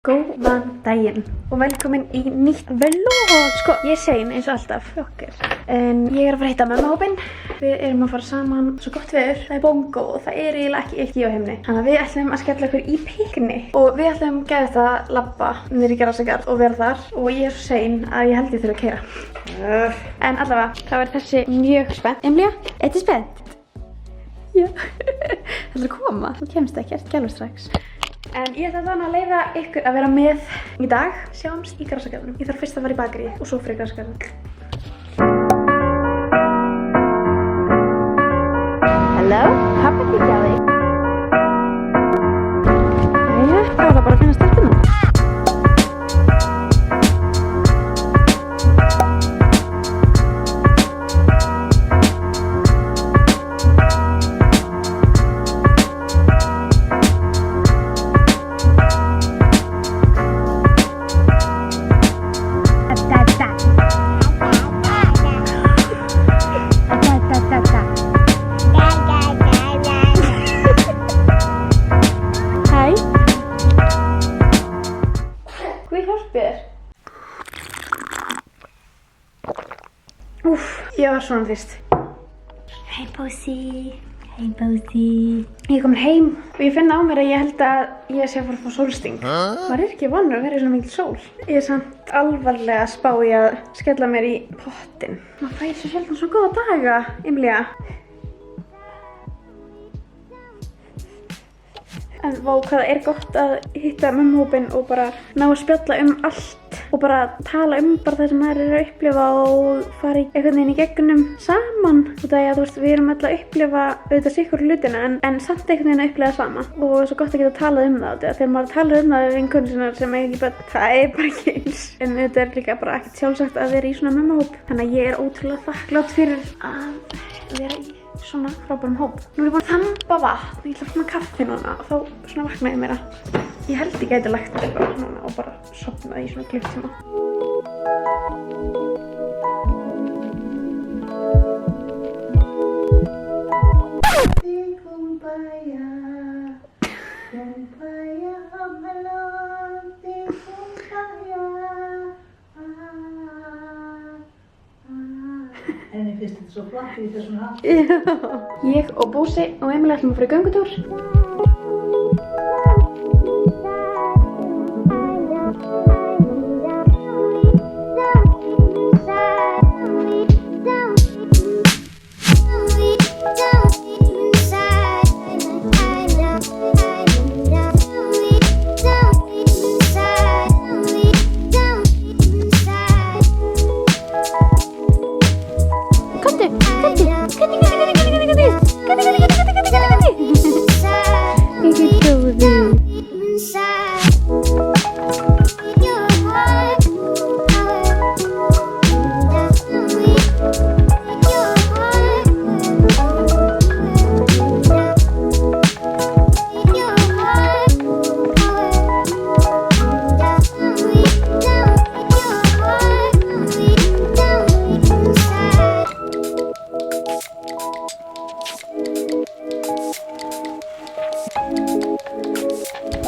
Góðan daginn og velkomin í nýtt vlog. Sko, ég er sein eins og alltaf okkur. En ég er að fara að hitta mömmuhópinn. Við erum að fara saman, svo gott veður. Það er bongo og það er eiginlega ekki á heimni. Þannig að við ætlum að skella okkur í piknik. Og við ætlum gæðið að labba niður í Grasagarð og vera þar. Og ég er svo sein að ég held ég þurfa að keyra. En allavega, það var þessi mjög spennt. Emilia, ertu spennt? Já. Það er að koma. Þú kemst ekkert, gælur strax. En ég ætla þannig að leyfa ykkur að vera með í dag. Sjáumst í Grasagarðinum. Ég þarf fyrst að fara í bakarí og svo fyrir Grasagarðin. Hello, hvað er þetta á þig? Jæja, það var bara að finna stelpuna. Ég var svona fyrst. Hey Bósi. Hey Bósi. Ég er komin heim og ég finna á mér að ég held að ég sé að fara að fá sólsting. Maður er ekki vanur að vera í svona mikil sól. Ég er samt alvarlega að spá í að skella mér í pottinn. Maður fær svo sjaldan svo góða daga, Emilia. En vá, hvað er gott að hitta mömmuhópinn og bara ná að spjalla allt og bara tala bara það sem maður er að upplifa og fara einhvern veginn í gegnum saman. Og það er að, þú veist, við erum alltaf að upplifa auðvitað sikkur hlutina en samt einhvern veginn að upplifa sama. Og það er svo gott að geta talað það. Þegar maður talar það við vinkonur sinnar sem ekki bara, það er bara ekki eins. En þetta er líka bara ekkert sjálfsagt að vera í svona mömmuhóp. Þannig að ég er ótrúlega þakklát fyrir að vera í svona frábærum hóp. Nú er ég búin að þamba vatn og ég ætla að fá mér kaffi núna og þá svona vaknaði ég mér að ég held ég gæti lagt þetta bara núna og bara sofnaði í svona klukktíma. En ég finnst þetta svo flott í þessum hatt. Já. Ég og Bósi og Emilia ætlum að fara í göngutúr.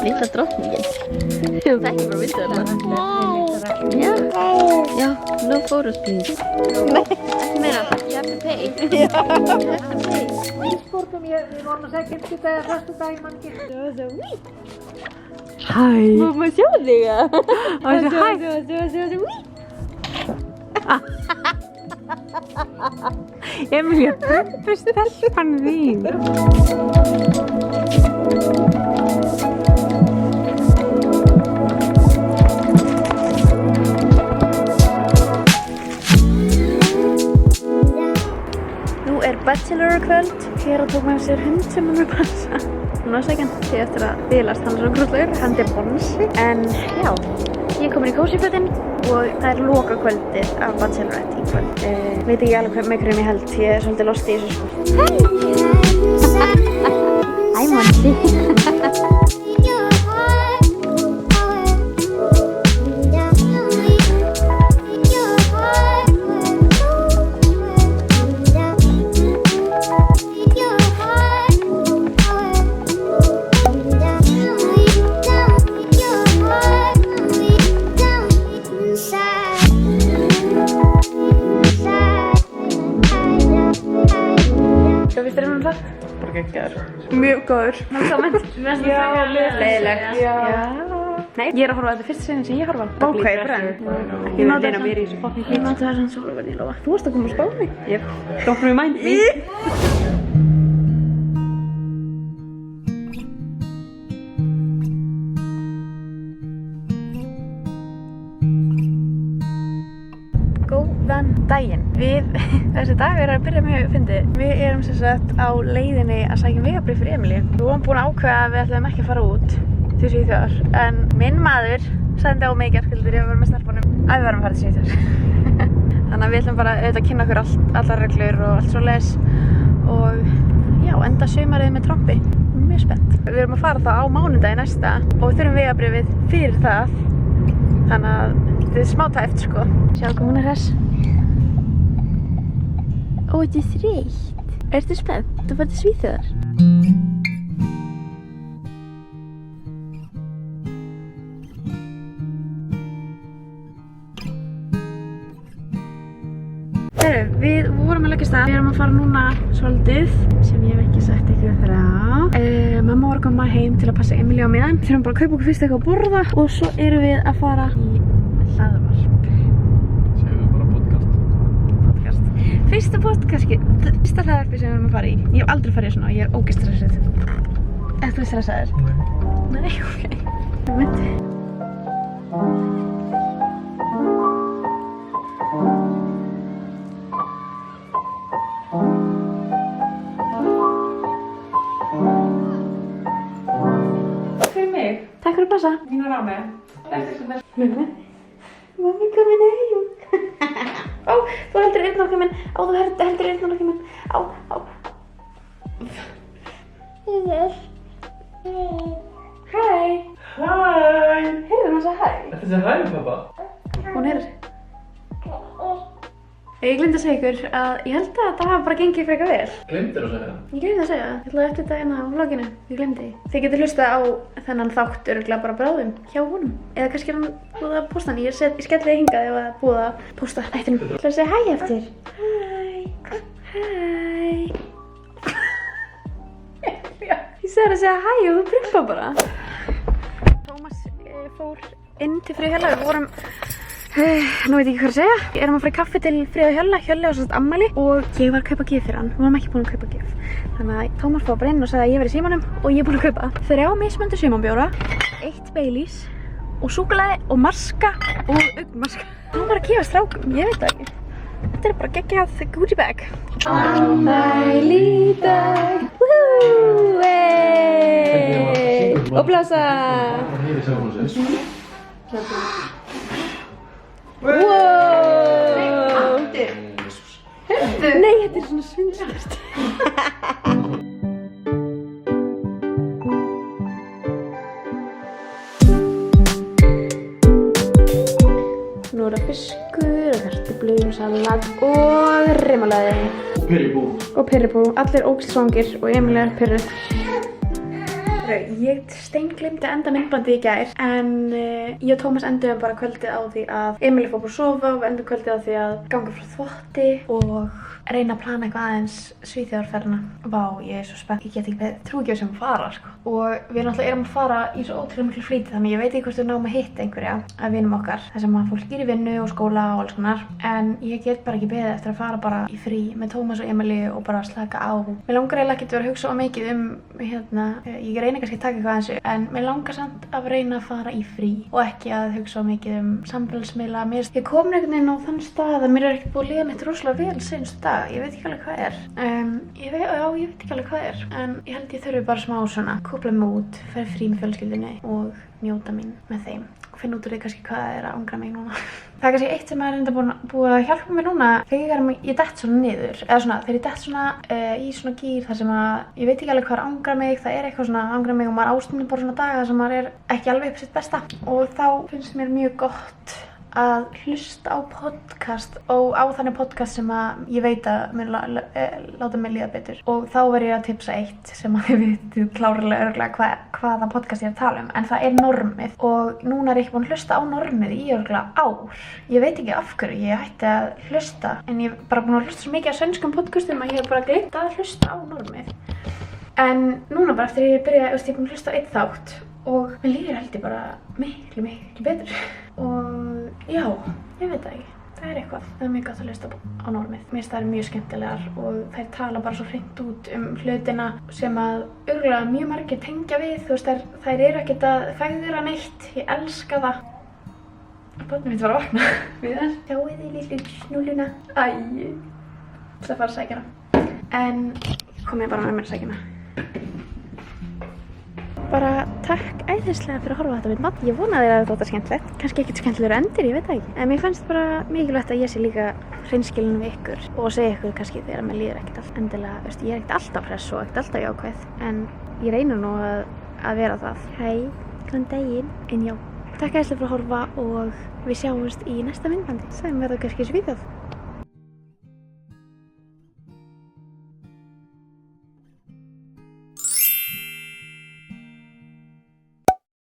Litla drottningin. Þú þekkir bara myndina. Já, no photos please. Nei, ekki meira. You have to pay. You have to pay. Ég spurgum ég vorum að segja 50 dagar, fyrstu daginn mann ekki. Hæ. Má sjá þig að? Hæ. Emilia, þetta er stelpan þín. Bachelor-kvöld. Hér tók með sér hund sem hann er að passa. Hún var sækjan því eftir að bilast, hann er svo grútlegur, hann er bonsi. En já, ég er komin í kósífötin og það er loka kvöldið af Bachelorette í kvöld. Veit ekki alveg með hverjum ég held, ég er svolítið lost í þessu sko. Hæ Monsi. góður. Þá mynd. Já, leiðileg. Já. Nei, ég að horfa á þetta fyrst sinni sem ég horfa á. Ok, brenn. Ég notaði svona sólarverð í Lóa. Þú varst að koma að spá mig. Yep. Don't remind me. Góðan daginn. Þessi dag að byrja mjög fyndið. Við erum sem sagt á leiðinni að sækja vegabréf fyrir Emilíu. Við vorum búin að ákveða að við ætlum ekki að fara út til Svíþjóðar. En minn maður sendi á mig gærkvöldur ég var með stelpunum að við varum að fara til Svíþjóðar. Þannig að við ætlum bara auðvitað að kynna okkur allar reglur og allt svoleiðis. Og já, enda sumarið með trompi. Mjög spennt. Við erum að fara þá á mánudagi næsta og við þurfum vegabréfið fyrir það. Þannig að þetta er smá tæft sko. Sjá hvað hún er hress. Ó, þetta er þreytt. Ertu spennt? Þú fært til Svíþjóðar? Herru, við vorum að leggja stað. Við erum að fara núna svolítið sem ég hef ekki sagt ykkur frá. Mamma var að koma heim til að passa Emilíu á meðan. Við þurfum bara að kaupa okkur fyrst eitthvað að borða og svo erum við að fara í hlaðvarp. Segðu bara podcast. Fyrsta hlaðvarpi sem við erum að fara í. Ég hef aldrei farið í svona og ég er ógeðstressið. Ert þú stressaður? Nei, ok. Myndi. Takk fyrir að passa. Mín var á mig. Mamma komin heim. Ó, þú heldur eyrna okkar minn. Ó, þú heldur eyrna okkar minn. Á. Hæ. Heyrðu hún að segja hæ? Þetta er hæ, pappa. Hún heyrir. Ég glemdi að segja ykkur að ég held að það hafa bara gengið frekar vel. Gleymdir að segja það? Ég glemdi að segja það. Ég ætlaði eftir þetta hérna á vloginu. Ég glemdi því. Þið getur hlustað á þennan þátt örugglega bara bráðum hjá honum. Eða kannski er hann búið að posta hann. Ég skelli hingað ef það er búið að posta ættinum. Ég ætla að segja hæ eftir. Hæ. Ég sagði að segja hæ og þú prumpa bara. Tómas fór inn til Freyju Hjalla. Við vorum nú veit ég ekki hvað að segja. Við erum að fara í kaffi til Freyju Hjalla. Hjölli á svona ammæli og ég var að kaupa gjöf fyrir hann. Við varum ekki búin að kaupa gjöf. Þannig að Tómas fór bara inn og sagði að ég væri í símanum og ég er búin að kaupa 3 mismunandi sumarabjóra, 1 Baileys og súkkulaði og maska og augnmaska. Hann var að gefa strákum, ég veit það ekki. Þetta er bara geggjað Gucci bag. Afmæli í dag. Woohoo! Og blása. Wow! Nei, þetta er svona svindlast. Nú er það fiskur, kartöflur, salat og remálaði. Og pirribú. Allir ógeðsvangir og Emilía er pirruð. Ég steingleymdi að enda myndbandið í gær en ég og Tómas enduðum bara kvöldið á því að Emilía fór bara að sofa og endum kvöldið á því að ganga frá þvotti og reyna að plana eitthvað aðeins Svíþjóðarferðina. Vá, ég er svo spennt. Ég get ekki trú ekki sem að fara sko. Og við náttúrulega erum að fara í svo ótrúlega miklu flýti þannig ég veit ekki hvort við náum að hitta einhverja af vinum okkar þar sem að fólk er í vinnu og skóla og alls konar. En ég get bara ekki beðið eftir að fara bara í frí með Tómas og Emilíu og bara slaka á. Mér langar eiginlega ekki að vera að hugsa mikið ég reyna kannski að taka eitthvað aðeins en mér langar samt að reyna að fara í frí og ekki að hugsa mikið samfélagsmiðla. Ég kom einhvern veginn á þann stað að mér er ekkert búið að líða neitt rosalega vel seinustu dag. Ég veit ekki alveg hvað er. Ég veit ekki alveg hvað er. En ég held ég þurfi bara smá svona kúpla mig út, fara frí með fjölskyldunni og njóta mín með þeim. Finna út úr því kannski hvað er að angra mig núna. Það er kannski eitt sem er enda búið að hjálpa mér núna þegar ég dett svona niður. Eða svona, þegar ég dett svona í svona gír þar sem að ég veit ekki alveg hvað er að angra mig. Það er eitthvað svona að angra mig og maður ástundum bara svona daga sem maður er ekki alveg upp sitt besta. Og þá finnst mér mjög gott að hlusta á podcast og á þannig podcast sem að ég veit að mun láta mig líða betur. Og þá verð ég að tipsa eitt sem að þið vitið klárlega örgulega hvaða podcast ég er að tala um. En það er normið og núna er ég ekki búin að hlusta á normið í örgulega ár. Ég veit ekki af hverju ég hætti að hlusta en ég er bara búin að hlusta svo mikið af svenskum podcastum að ég hef bara gleymt að hlusta á normið. En núna bara eftir ég byrjaði, ég er búin að hlusta á einn þátt og mér líður held ég bara miklu betur. Og já, ég veit það ekki. Það er eitthvað. Það er mjög gott að hlusta á normið. Mér finnst þær mjög skemmtilegar og þær tala bara svo hreint út hlutina sem að örugglega mjög margir tengja við. Þú veist, þær eru ekkert að fegra neitt. Ég elska það. Barnið mitt var að vakna við þar. Sjáu þið lillu snúluna. Æ, ég ætla að fara að sækja hana. En kom ég bara með mér að sækja hana. Bara takk æðislega fyrir að horfa á þetta mynd. Ég vonaði að þetta var skemmtilegt. Kannski ekkert skemmtilegur endir, ég veit það ekki. En mér fannst bara mikilvægt að ég sé líka hreinskilin við ykkur og segja ykkur kannski þegar mér líður ekkert allt endilega. Veist, ég er ekkert alltaf hress og ekkert alltaf jákvæð. En ég reyna nú að vera það. Hæ, góðan daginn. En já, takk æðislega fyrir að horfa og við sjáumst í næsta myndbandi sem verður kannski í Svíþjóð.